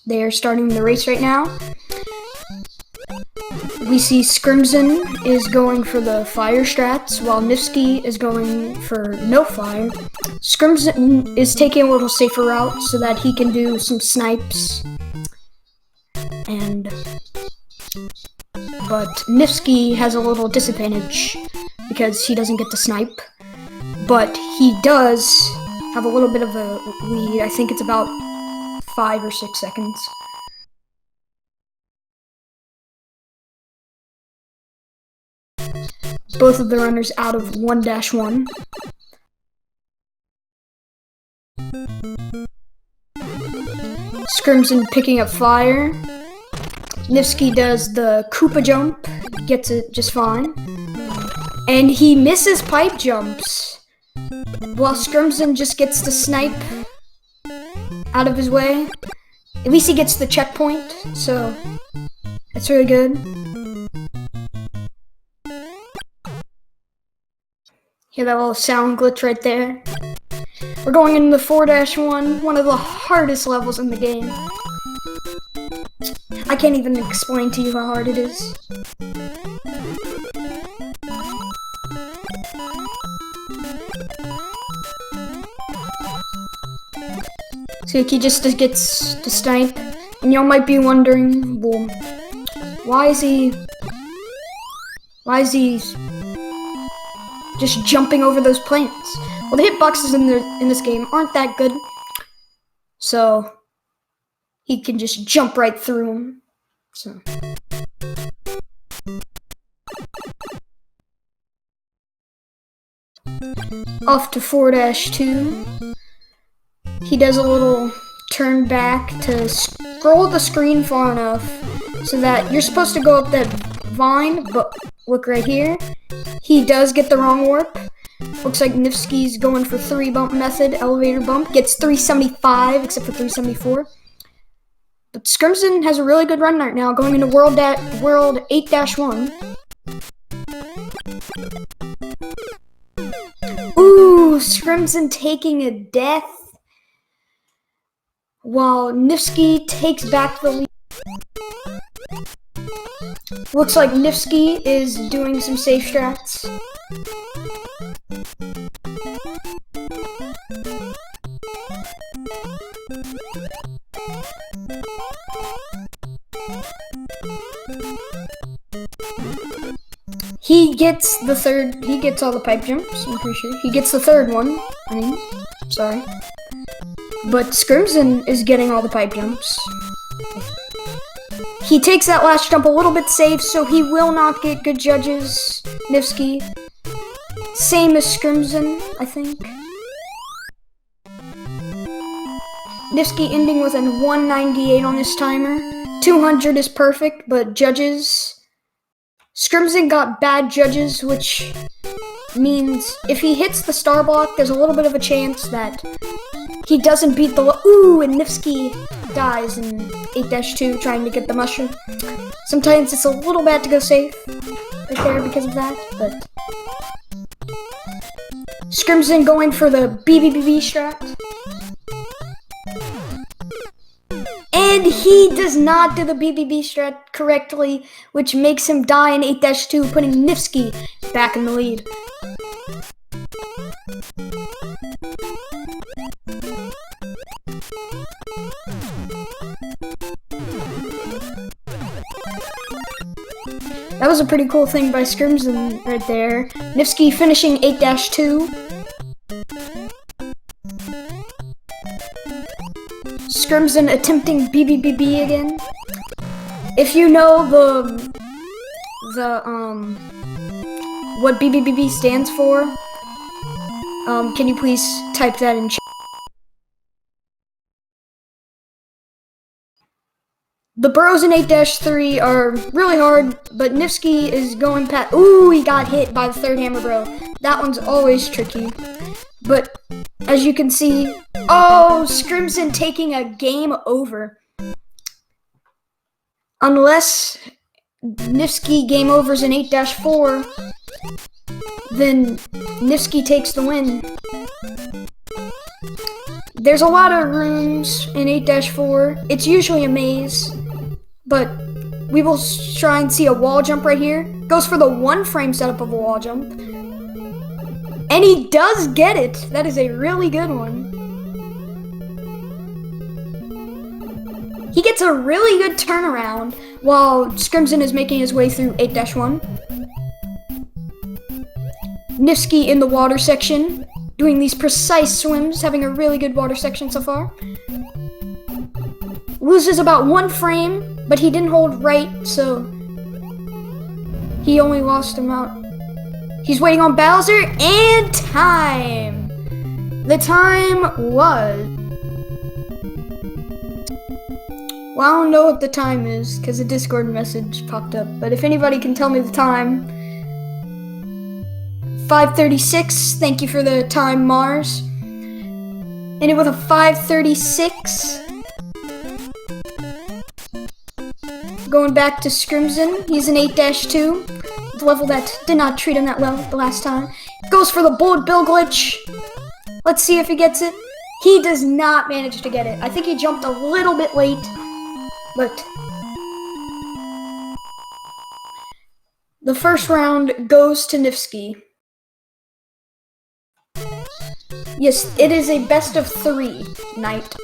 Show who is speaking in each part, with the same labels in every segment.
Speaker 1: They are starting the race right now. We see Scrimsion is going for the fire strats, while Niftski is going for no fire. Scrimsion is taking a little safer route so that he can do some snipes. But Niftski has a little disadvantage because he doesn't get to snipe. But he does have a little bit of a lead. I think it's about 5 or 6 seconds. Both of the runners out of 1-1. Scrimson picking up fire. Niftski does the Koopa jump, gets it just fine. And he misses pipe jumps, while Scrimson just gets to snipe out of his way. At least he gets the checkpoint, so that's really good. Hear that little sound glitch right there? We're going into the 4-1, one of the hardest levels in the game. I can't even explain to you how hard it is. So he just gets to snipe, and y'all might be wondering, well, why is he just jumping over those plants? Well, the hitboxes in this game aren't that good, so he can just jump right through them. So off to 4-2. He does a little turn back to scroll the screen far enough so that you're supposed to go up that vine, but look right here. He does get the wrong warp. Looks like Niftski's going for 3 bump method, elevator bump, gets 375 except for 374. But Scrimson has a really good run right now, going into World 8-1. Ooh, Scrimson taking a death, while Niftski takes back the lead. Looks like Niftski is doing some safe strats. He gets all the pipe jumps, I'm pretty sure. He gets the third one, sorry. But Scrimson is getting all the pipe jumps. He takes that last jump a little bit safe, so he will not get good judges, Niftski. Same as Scrimson, I think. Niftski ending with a 198 on his timer. 200 is perfect, but judges... Scrimson got bad judges, which means if he hits the star block, there's a little bit of a chance that he doesn't beat the... Ooh, and Niftski dies in 8-2 trying to get the mushroom. Sometimes it's a little bad to go safe right there because of that, but... Scrimson going for the BBBB strat. And he does not do the BBB strat correctly, which makes him die in 8-2, putting Niftski back in the lead. That was a pretty cool thing by Scrimson right there. Niftski finishing 8-2. Scrimson attempting BBBB again. If you know what BBBB stands for, can you please type that in chat? The burrows in 8-3 are really hard, but Niftski is going past... Ooh, he got hit by the third hammer bro. That one's always tricky. But as you can see... Oh, Scrimson taking a game over. Unless Niftski game overs in 8-4, then Niftski takes the win. There's a lot of rooms in 8-4. It's usually a maze, but we will try and see a wall jump right here. Goes for the 1 frame setup of a wall jump. And he does get it. That is a really good one. He gets a really good turnaround while Scrimsion is making his way through 8-1. Niftski in the water section, doing these precise swims, having a really good water section so far. Loses about 1 frame, but he didn't hold right, so he only lost him out. He's waiting on Bowser, and time! The time was... Well, I don't know what the time is, because a Discord message popped up, but if anybody can tell me the time... 5:36, thank you for the time, Mars. Ended with a 5:36. Going back to Scrimsion, he's an 8-2. The level that did not treat him that well the last time. Goes for the bullet bill glitch. Let's see if he gets it. He does not manage to get it. I think he jumped a little bit late, but the first round goes to Niftski. Yes, it is a best of 3 night.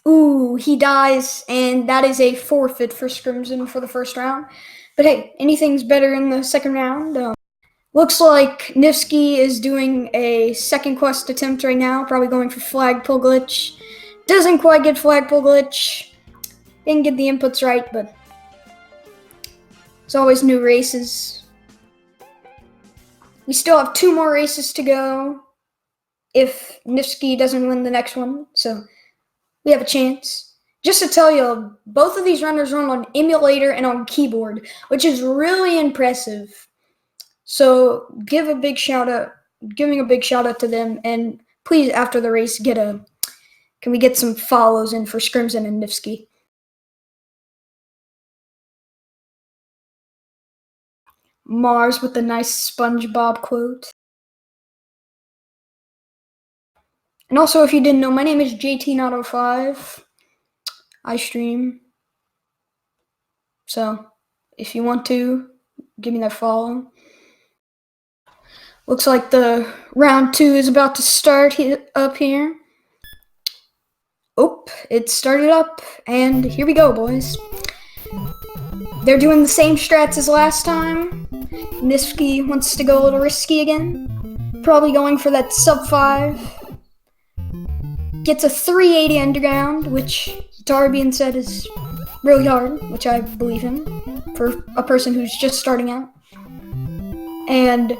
Speaker 1: Ooh, he dies, and that is a forfeit for Scrimsion for the first round. But hey, anything's better in the second round. Looks like Niftski is doing a second quest attempt right now, probably going for flagpole glitch. Doesn't quite get flagpole glitch. Didn't get the inputs right, but there's always new races. We still have 2 more races to go if Niftski doesn't win the next one, so we have a chance. Just to tell you, both of these runners run on emulator and on keyboard, which is really impressive. So giving a big shout out to them, and please after the race can we get some follows in for Scrimsion and Niftski? Mars with the nice SpongeBob quote. And also, if you didn't know, my name is JT905. I stream. So, if you want to, give me that follow. Looks like the round 2 is about to start up here. Oh, it started up, and here we go, boys. They're doing the same strats as last time. Niftski wants to go a little risky again. Probably going for that sub 5. Gets a 380 underground, which Darbian said is really hard, which I believe him, for a person who's just starting out. And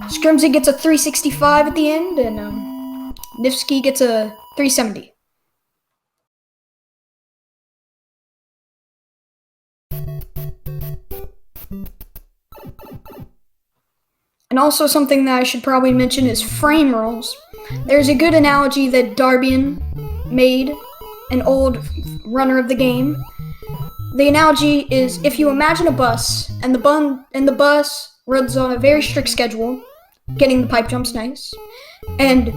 Speaker 1: Scrimsion gets a 365 at the end, and Niftski gets a 370. And also something that I should probably mention is frame rolls. There's a good analogy that Darbian made, an old runner of the game. The analogy is if you imagine a bus, and the bus runs on a very strict schedule, getting the pipe jumps nice, and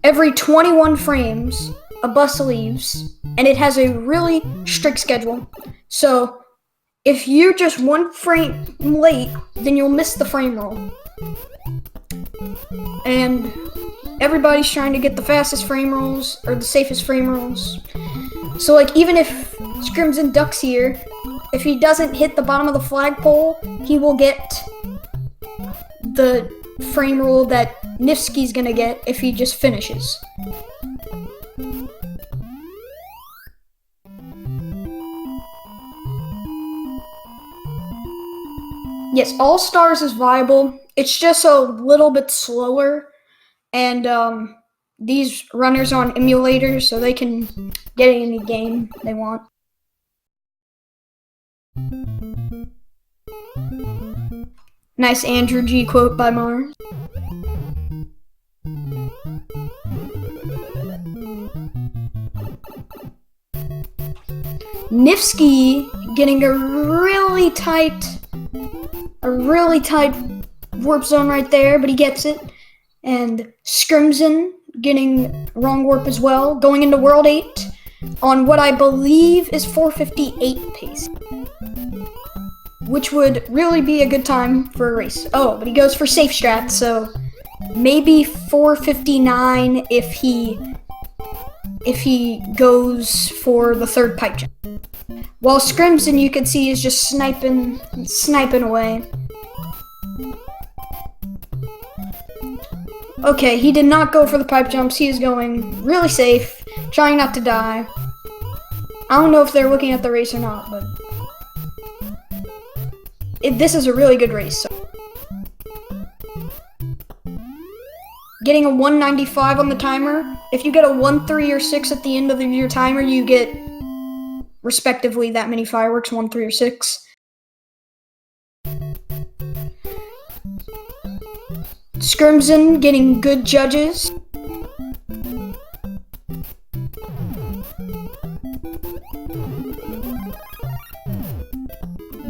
Speaker 1: every 21 frames, a bus leaves, and it has a really strict schedule. So if you're just 1 frame late, then you'll miss the frame roll. And everybody's trying to get the fastest frame rolls, or the safest frame rolls. So like, even if Scrimsion ducks here, if he doesn't hit the bottom of the flagpole, he will get the frame roll that Niftski's gonna get if he just finishes. Yes, All Stars is viable. It's just a little bit slower, and these runners are on emulators, so they can get any game they want. Nice Andrew G quote by Mars. Niftski getting a really tight warp zone right there, but he gets it. And Scrimsion getting wrong warp as well, going into World 8 on what I believe is 4:58 pace, which would really be a good time for a race. Oh, but he goes for safe strat, so maybe 4:59 if he goes for the third pipe jump. While Scrimson, you can see, is just sniping away. Okay, he did not go for the pipe jumps. He is going really safe, trying not to die. I don't know if they're looking at the race or not, but this is a really good race. So. Getting a 195 on the timer. If you get a 1-3 or 6 at the end of your timer, you get respectively that many fireworks, 1, 3, or 6. Scrimson getting good judges.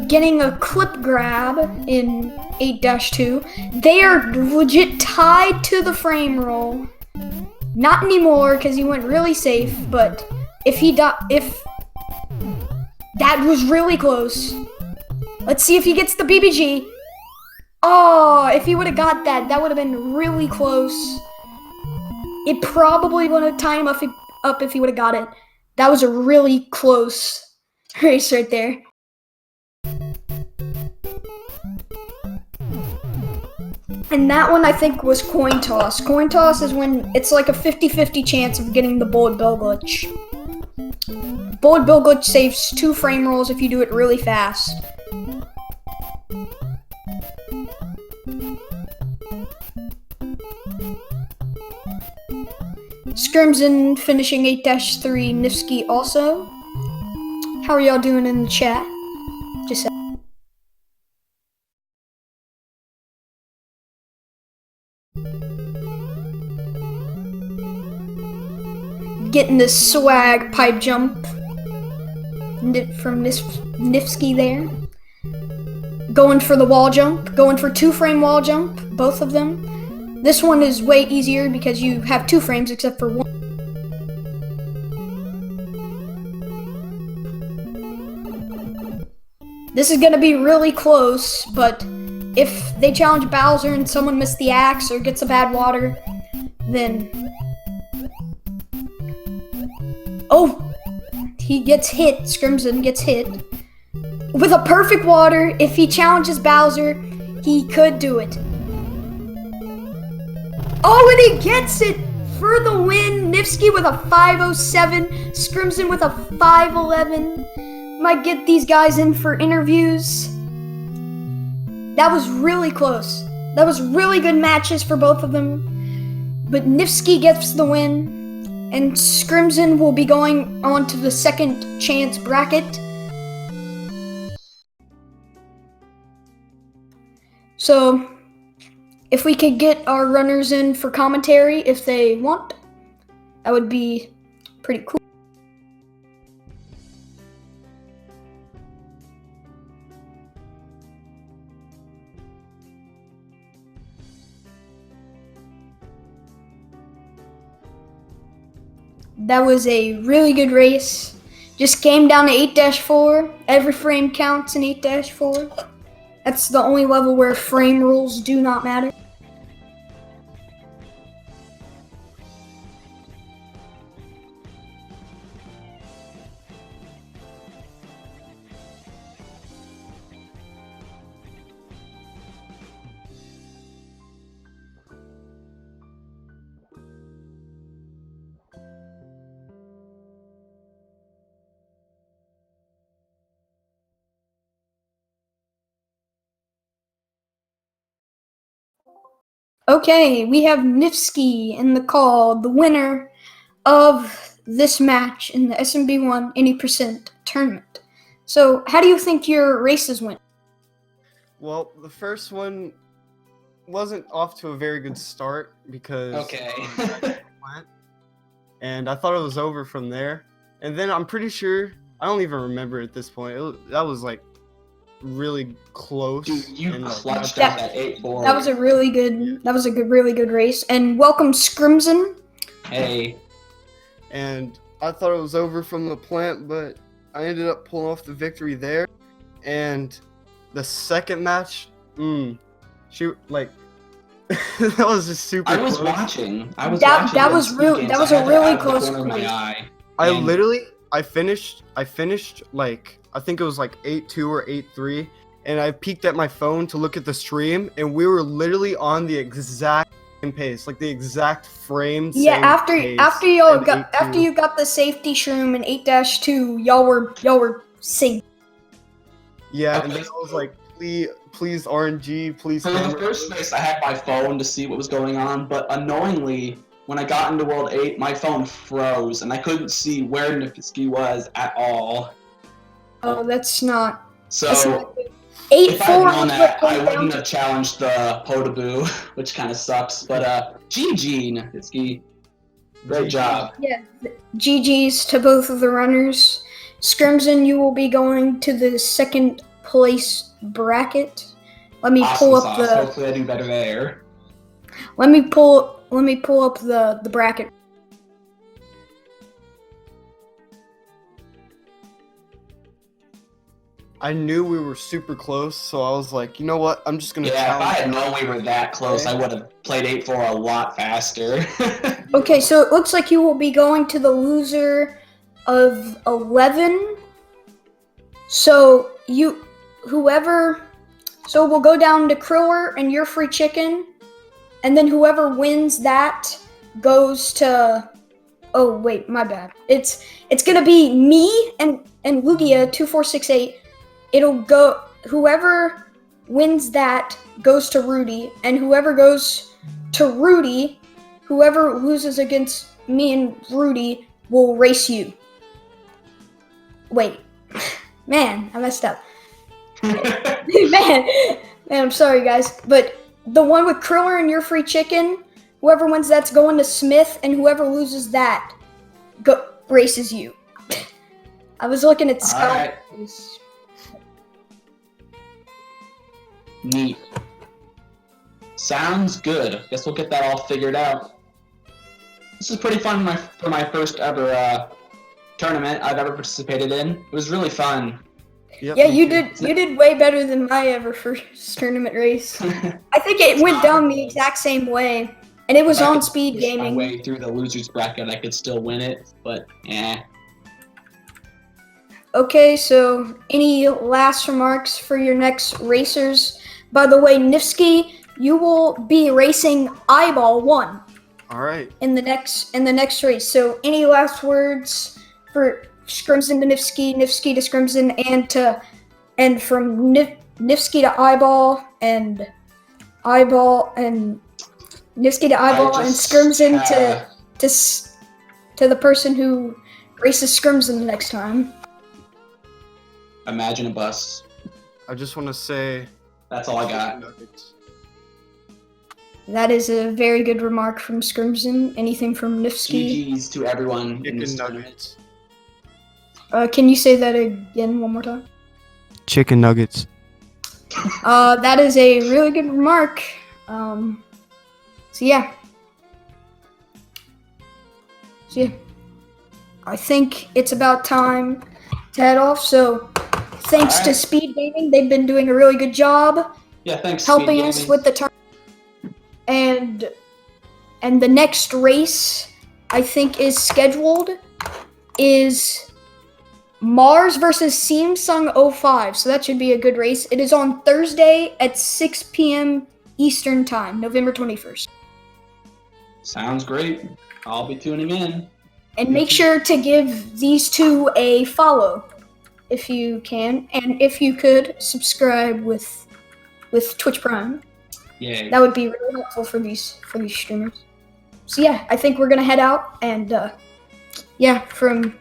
Speaker 1: Getting a clip grab in 8-2. They are legit tied to the frame roll. Not anymore because he went really safe, but if that was really close. Let's see if he gets the BBG. Oh, if he would have got that, that would have been really close. It probably would have tied him up if he would have got it. That was a really close race right there. And that one, I think, was coin toss. Coin toss is when it's like a 50-50 chance of getting the bullet bill glitch. Bullet bill glitch saves 2 frame rolls if you do it really fast. Scrimson finishing 8-3, Niftski also. How are y'all doing in the chat? Just getting this swag pipe jump from Niftski there. Going for the wall jump, going for 2-frame wall jump, both of them. This one is way easier because you have 2 frames except for 1. This is gonna be really close, but if they challenge Bowser and someone missed the axe or gets a bad water, then... Oh! He gets hit, Scrimson gets hit. With a perfect water, if he challenges Bowser, he could do it. Oh, and he gets it for the win. Niftski with a 507, Scrimson with a 511. Might get these guys in for interviews. That was really close. That was really good matches for both of them. But Niftski gets the win, and Scrimson will be going on to the second chance bracket. So, if we could get our runners in for commentary if they want, that would be pretty cool. That was a really good race. Just came down to 8-4. Every frame counts in 8-4. That's the only level where frame rules do not matter. Okay, we have Niftski in the call, the winner of this match in the SMB1 80% tournament. So, how do you think your races went?
Speaker 2: Well, the first one wasn't off to a very good start because and I thought it was over from there. And then I'm pretty sure I don't even remember at this point. That was like really close.
Speaker 3: Dude, you
Speaker 2: and, like,
Speaker 3: clutched out that 8-4.
Speaker 1: That was a really good race. And welcome Scrimsion.
Speaker 3: Hey.
Speaker 2: And I thought it was over from the plant, but I ended up pulling off the victory there. And the second match, shoot, like that was just super.
Speaker 3: I was
Speaker 2: close.
Speaker 3: watching.
Speaker 1: That was a really close race.
Speaker 2: I finished like I think it was like 8-2 or 8-3, and I peeked at my phone to look at the stream, and we were literally on the exact same pace, like the exact frame.
Speaker 1: Yeah,
Speaker 2: same
Speaker 1: after you got the safety shroom in 8-2, y'all were synced.
Speaker 2: Yeah,
Speaker 3: Okay.
Speaker 2: and then I was like, please RNG, please.
Speaker 3: For the first race, I had my phone to see what was going on, but annoyingly, when I got into World 8, my phone froze, and I couldn't see where Niftski was at all.
Speaker 1: Oh, that's not.
Speaker 3: So,
Speaker 1: That's not good.
Speaker 3: if I
Speaker 1: 8-4
Speaker 3: had known that,
Speaker 1: was
Speaker 3: I
Speaker 1: what
Speaker 3: wouldn't have challenged the Potaboo, which kind of sucks. But GG, Niftski. Great job.
Speaker 1: Yeah, GG's to both of the runners. Scrimson, you will be going to the second place bracket. Let me pull up the.
Speaker 3: Hopefully, I do better there.
Speaker 1: Let me pull up the bracket.
Speaker 2: I knew we were super close, so I was like, you know what? I'm just gonna.
Speaker 3: Yeah, if I had
Speaker 2: challenge
Speaker 3: known we were that close, I would have played 8-4 a lot faster.
Speaker 1: Okay, so it looks like you will be going to the loser of 11. So so we'll go down to Kriller and your free chicken, and then whoever wins that goes to. Oh wait, my bad. It's gonna be me and Lugia 2468. It'll go. Whoever wins that goes to Rudy, and whoever goes to Rudy, whoever loses against me and Rudy will race you. Wait, man, I messed up. man, I'm sorry, guys, but the one with Kriller and your free chicken, whoever wins that's going to Smith, and whoever loses that races you. I was looking at Scott.
Speaker 3: Right. Neat. Sounds good. Guess we'll get that all figured out. This is pretty fun for my first ever tournament I've ever participated in. It was really fun.
Speaker 2: Yep,
Speaker 1: Yeah, you did way better than my ever first tournament race. I think it went down the exact same way, and it was on speed
Speaker 3: push my
Speaker 1: gaming.
Speaker 3: way through the losers bracket, I could still win it, but
Speaker 1: Okay, so any last remarks for your next racers? By the way, Niftski, you will be racing Eyeball 1.
Speaker 2: All right.
Speaker 1: In the next race. So any last words for Scrimson to Niftski, Niftski to Scrimson, and from Niftski to Eyeball and Niftski to Eyeball and Scrimson to the person who races Scrimson the next time.
Speaker 3: imagine a bus.
Speaker 2: I just want to say.
Speaker 3: That's all I got.
Speaker 1: That is a very good remark from Scrimson. Anything from Niftski?
Speaker 3: GG's to everyone in this
Speaker 2: Chicken
Speaker 3: tournament.
Speaker 2: nuggets.
Speaker 1: Can you say that again one more time?
Speaker 2: Chicken nuggets.
Speaker 1: That is a really good remark. So yeah. I think it's about time to head off. So thanks to Speed Gaming, they've been doing a really good job.
Speaker 3: Yeah, thanks.
Speaker 1: Helping us with the tournament. And the next race I think is scheduled is Mars versus Samsung 05. So that should be a good race. It is on Thursday at 6 p.m. Eastern Time, November 21st.
Speaker 3: Sounds great. I'll be tuning in.
Speaker 1: And make sure to give these two a follow if you can, and if you could subscribe with Twitch Prime.
Speaker 3: Yay.
Speaker 1: That would be really helpful for these streamers. So yeah, I think we're gonna head out, and from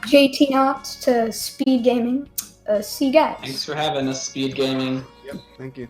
Speaker 1: JT Knots to Speed Gaming, see you guys.
Speaker 3: Thanks for having us, Speed Gaming.
Speaker 2: Yep. Thank you.